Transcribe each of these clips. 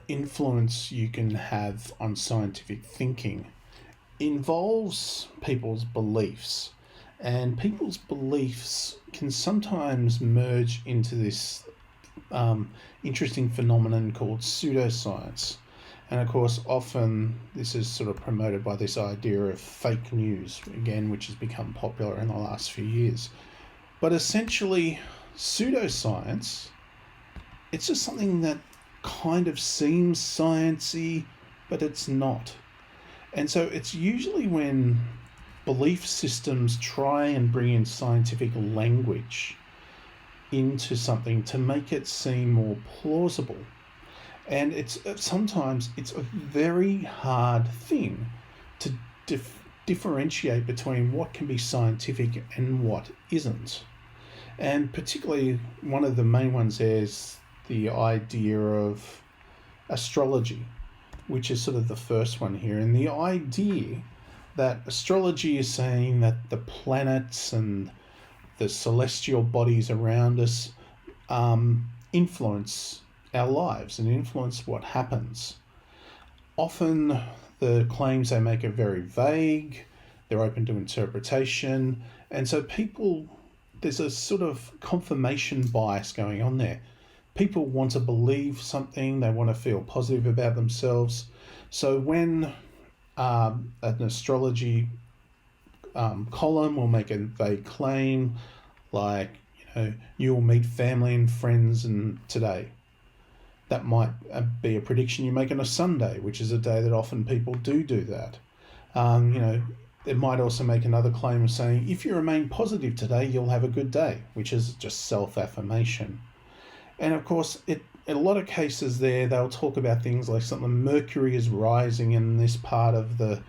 influence you can have on scientific thinking involves people's beliefs. And people's beliefs can sometimes merge into this interesting phenomenon called pseudoscience. And of course, often this is sort of promoted by this idea of fake news, again, which has become popular in the last few years. But essentially, pseudoscience, it's just something that kind of seems sciencey, but it's not. And so it's usually when belief systems try and bring in scientific language into something to make it seem more plausible. And it's sometimes it's a very hard thing to differentiate between what can be scientific and what isn't. And particularly one of the main ones is the idea of astrology, which is sort of the first one here. And the idea that astrology is saying that the planets and the celestial bodies around us influence our lives and influence what happens. Often the claims they make are very vague, they're open to interpretation, and so there's a sort of confirmation bias going on there. People want to believe something, they want to feel positive about themselves. So when an astrology column will make a vague claim like, you'll meet family and friends today. That might be a prediction you make on a Sunday, which is a day that often people do that. It might also make another claim of saying, if you remain positive today, you'll have a good day, which is just self-affirmation. And of course, in a lot of cases there, they'll talk about things like something, Mercury is rising in this part of the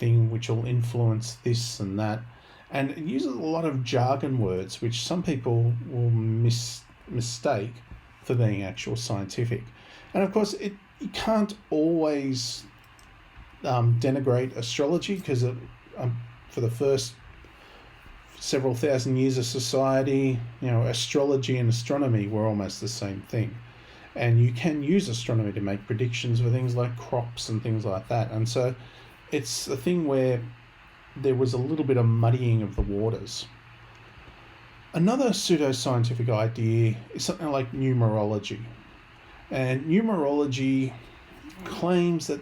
thing, which will influence this and that. And it uses a lot of jargon words, which some people will mistake for being actual scientific. And of course, you can't always denigrate astrology, because for the first several thousand years of society, astrology and astronomy were almost the same thing. And you can use astronomy to make predictions for things like crops and things like that. And so it's a thing where there was a little bit of muddying of the waters. Another pseudoscientific idea is something like numerology. And numerology claims that,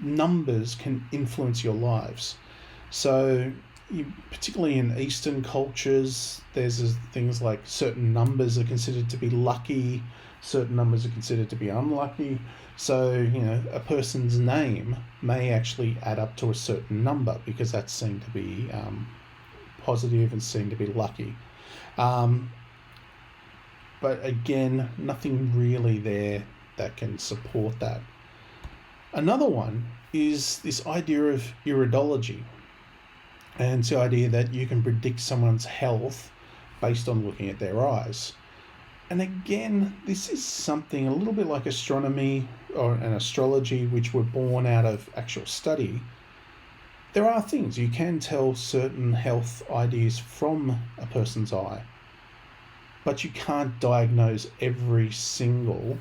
numbers can influence your lives. So particularly in Eastern cultures, there's things like certain numbers are considered to be lucky, certain numbers are considered to be unlucky. So, a person's name may actually add up to a certain number because that's seen to be positive and seen to be lucky. But again, nothing really there that can support that. Another one is this idea of iridology. And it's the idea that you can predict someone's health based on looking at their eyes. And again, this is something a little bit like astronomy and astrology, which were born out of actual study. There are things you can tell certain health ideas from a person's eye, but you can't diagnose every single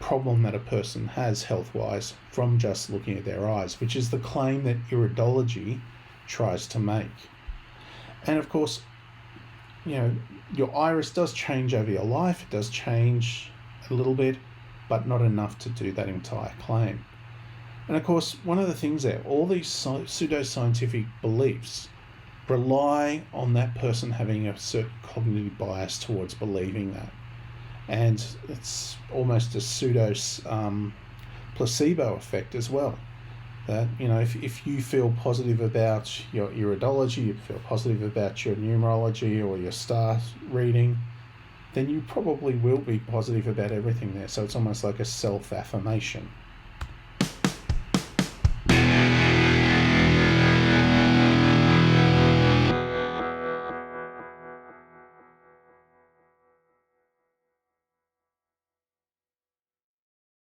problem that a person has health-wise from just looking at their eyes, which is the claim that iridology tries to make. And of course, your iris does change over your life. It does change a little bit, but not enough to do that entire claim. And of course, one of the things there, all these pseudoscientific beliefs rely on that person having a certain cognitive bias towards believing that. And it's almost a pseudo placebo effect as well. That, if you feel positive about your iridology, you feel positive about your numerology or your star reading, then you probably will be positive about everything there. So it's almost like a self-affirmation.